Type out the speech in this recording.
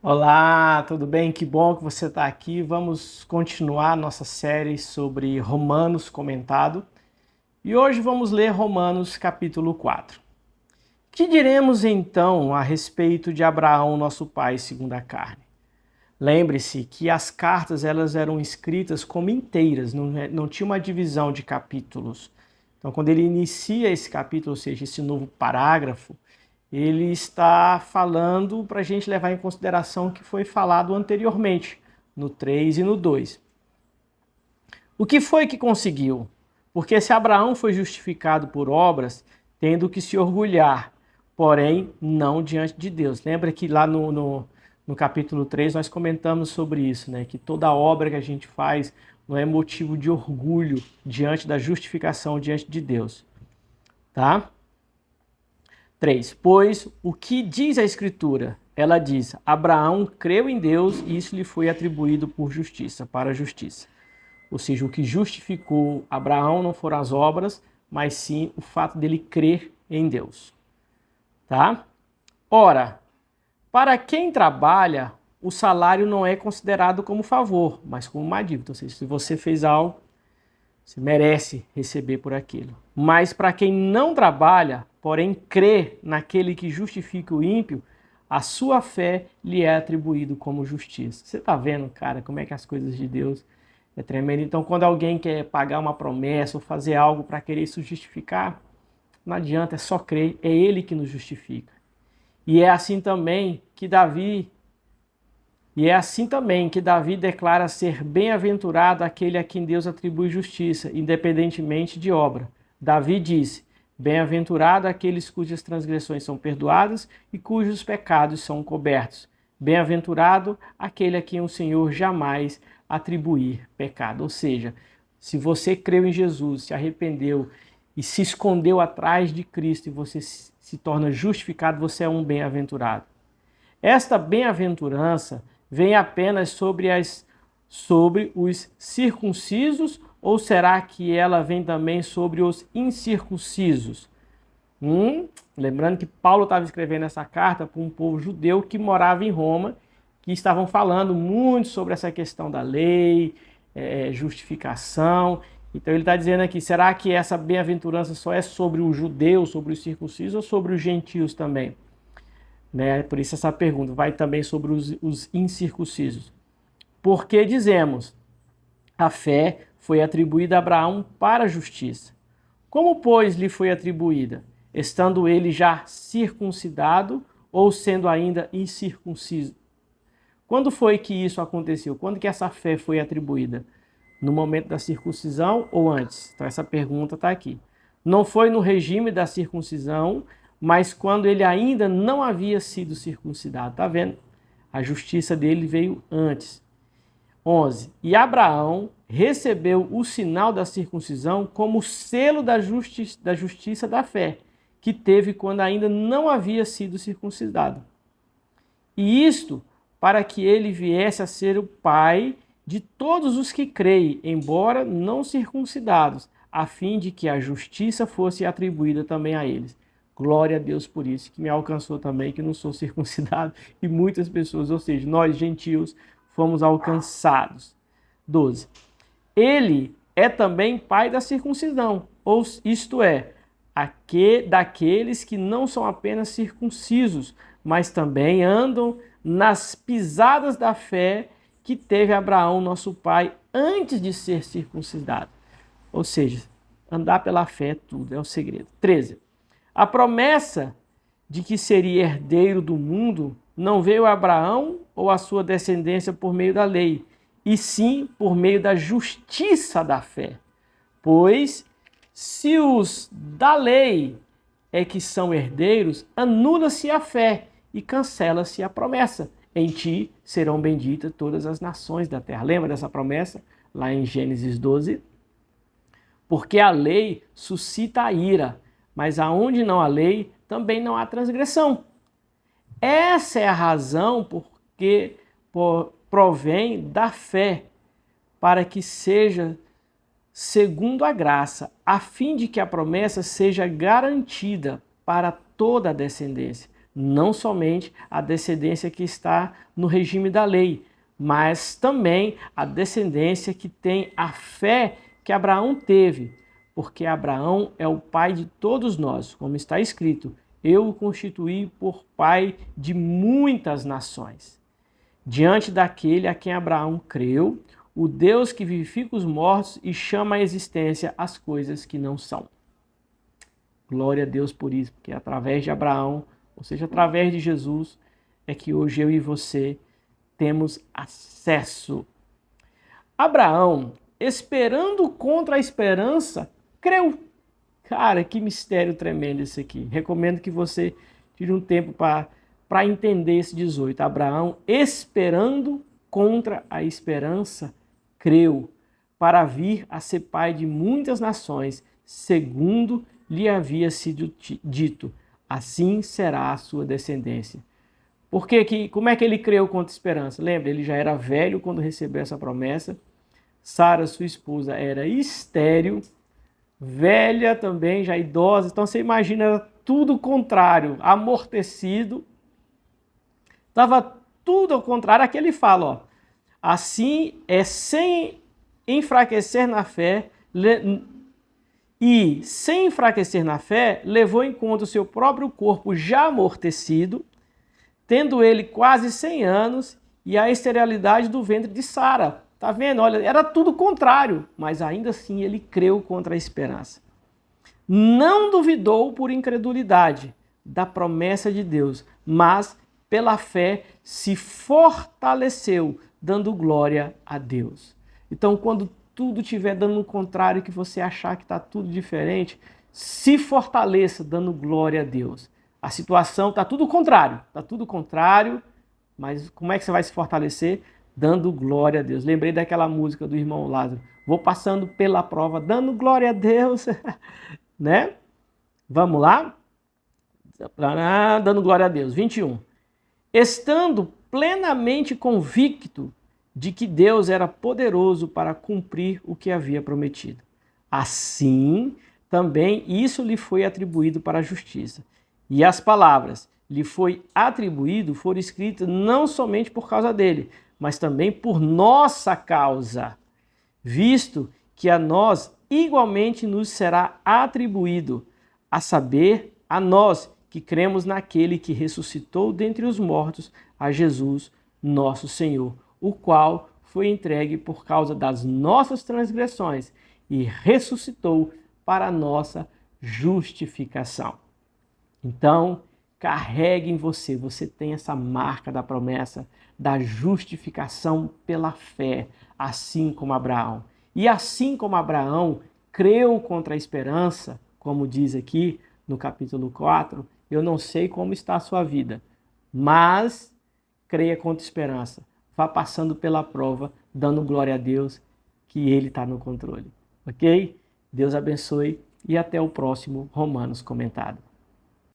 Olá, tudo bem? Que bom que você está aqui. Vamos continuar nossa série sobre Romanos comentado. E hoje vamos ler Romanos capítulo 4. Que diremos então a respeito de Abraão, nosso pai segundo a carne? Lembre-se que as cartas elas eram escritas como inteiras, não tinha uma divisão de capítulos. Então, quando ele inicia esse capítulo, ou seja, esse novo parágrafo, ele está falando para a gente levar em consideração o que foi falado anteriormente, no 3 e no 2. O que foi que conseguiu? Porque se Abraão foi justificado por obras, tendo que se orgulhar, porém não diante de Deus. Lembra que lá no capítulo 3 nós comentamos sobre isso, né? Que toda obra que a gente faz não é motivo de orgulho diante da justificação diante de Deus. Tá? 3. Pois o que diz a Escritura? Ela diz: Abraão creu em Deus e isso lhe foi atribuído por justiça, para a justiça. Ou seja, o que justificou Abraão não foram as obras, mas sim o fato dele crer em Deus. Tá? Ora, para quem trabalha, o salário não é considerado como favor, mas como uma dívida. Ou seja, se você fez algo, você merece receber por aquilo. Mas para quem não trabalha, porém crê naquele que justifica o ímpio, a sua fé lhe é atribuído como justiça. Você está vendo, cara, como é que as coisas de Deus é tremendo. Então, quando alguém quer pagar uma promessa ou fazer algo para querer se justificar, não adianta, é só crer, é Ele que nos justifica. E é assim também que Davi declara ser bem-aventurado aquele a quem Deus atribui justiça, independentemente de obra. Davi disse: bem-aventurado aqueles cujas transgressões são perdoadas e cujos pecados são cobertos. Bem-aventurado aquele a quem o Senhor jamais atribuir pecado. Ou seja, se você creu em Jesus, se arrependeu e se escondeu atrás de Cristo e você se torna justificado, você é um bem-aventurado. Esta bem-aventurança vem apenas sobre os circuncisos, ou será que ela vem também sobre os incircuncisos? Lembrando que Paulo estava escrevendo essa carta para um povo judeu que morava em Roma, que estavam falando muito sobre essa questão da lei, justificação. Então ele está dizendo aqui, será que essa bem-aventurança só é sobre o judeu, sobre os circuncisos ou sobre os gentios também? Né? Por isso essa pergunta vai também sobre os incircuncisos. Porque dizemos, a fé foi atribuída a Abraão para a justiça. Como, pois, lhe foi atribuída? Estando ele já circuncidado ou sendo ainda incircunciso? Quando foi que isso aconteceu? Quando que essa fé foi atribuída? No momento da circuncisão ou antes? Então essa pergunta está aqui. Não foi no regime da circuncisão, mas quando ele ainda não havia sido circuncidado. Está vendo? A justiça dele veio antes. 11. E Abraão recebeu o sinal da circuncisão como selo da justiça da fé, que teve quando ainda não havia sido circuncidado. E isto para que ele viesse a ser o pai de todos os que creem, embora não circuncidados, a fim de que a justiça fosse atribuída também a eles. Glória a Deus por isso, que me alcançou também, que não sou circuncidado, e muitas pessoas, ou seja, nós gentios, fomos alcançados. 12. Ele é também pai da circuncisão, ou isto é, daqueles que não são apenas circuncisos, mas também andam nas pisadas da fé que teve Abraão, nosso pai, antes de ser circuncidado. Ou seja, andar pela fé é tudo, é o segredo. 13. A promessa de que seria herdeiro do mundo não veio a Abraão ou a sua descendência por meio da lei, e sim por meio da justiça da fé. Pois, se os da lei é que são herdeiros, anula-se a fé e cancela-se a promessa. Em ti serão benditas todas as nações da terra. Lembra dessa promessa? Lá em Gênesis 12. Porque a lei suscita a ira, mas aonde não há lei, também não há transgressão. Essa é a razão porque provém da fé, para que seja segundo a graça, a fim de que a promessa seja garantida para toda a descendência, não somente a descendência que está no regime da lei, mas também a descendência que tem a fé que Abraão teve, porque Abraão é o pai de todos nós, como está escrito, eu o constituí por pai de muitas nações. Diante daquele a quem Abraão creu, o Deus que vivifica os mortos e chama à existência as coisas que não são. Glória a Deus por isso, porque através de Abraão, ou seja, através de Jesus, é que hoje eu e você temos acesso. Abraão, esperando contra a esperança, creu. Cara, que mistério tremendo esse aqui. Recomendo que você tire um tempo para entender esse 18. Abraão, esperando contra a esperança, creu, para vir a ser pai de muitas nações, segundo lhe havia sido dito. Assim será a sua descendência. Como é que ele creu contra a esperança? Lembra, ele já era velho quando recebeu essa promessa. Sara, sua esposa, era estéril, velha também, já idosa. Então você imagina tudo o contrário, amortecido. Estava tudo ao contrário. Aqui ele fala, ó, assim é sem enfraquecer na fé, e sem enfraquecer na fé, levou em conta o seu próprio corpo já amortecido, tendo ele quase 100 anos, e a esterilidade do ventre de Sara. Tá vendo? Olha, era tudo contrário, mas ainda assim ele creu contra a esperança. Não duvidou por incredulidade da promessa de Deus, mas pela fé se fortaleceu, dando glória a Deus. Então, quando tudo estiver dando o contrário, que você achar que está tudo diferente, se fortaleça dando glória a Deus. A situação está tudo contrário, mas como é que você vai se fortalecer? Dando glória a Deus. Lembrei daquela música do irmão Lázaro. Vou passando pela prova, dando glória a Deus. Né? Vamos lá? Dando glória a Deus. 21. Estando plenamente convicto de que Deus era poderoso para cumprir o que havia prometido. Assim, também isso lhe foi atribuído para a justiça. E as palavras lhe foi atribuído foram escritas não somente por causa dele, mas também por nossa causa, visto que a nós igualmente nos será atribuído, a saber, a nós que cremos naquele que ressuscitou dentre os mortos, a Jesus, nosso Senhor, o qual foi entregue por causa das nossas transgressões e ressuscitou para a nossa justificação. Então, carregue em você, você tem essa marca da promessa da justificação pela fé, assim como Abraão. E assim como Abraão creu contra a esperança, como diz aqui no capítulo 4, eu não sei como está a sua vida, mas creia contra a esperança. Vá passando pela prova, dando glória a Deus, que Ele está no controle. Ok? Deus abençoe e até o próximo Romanos Comentado.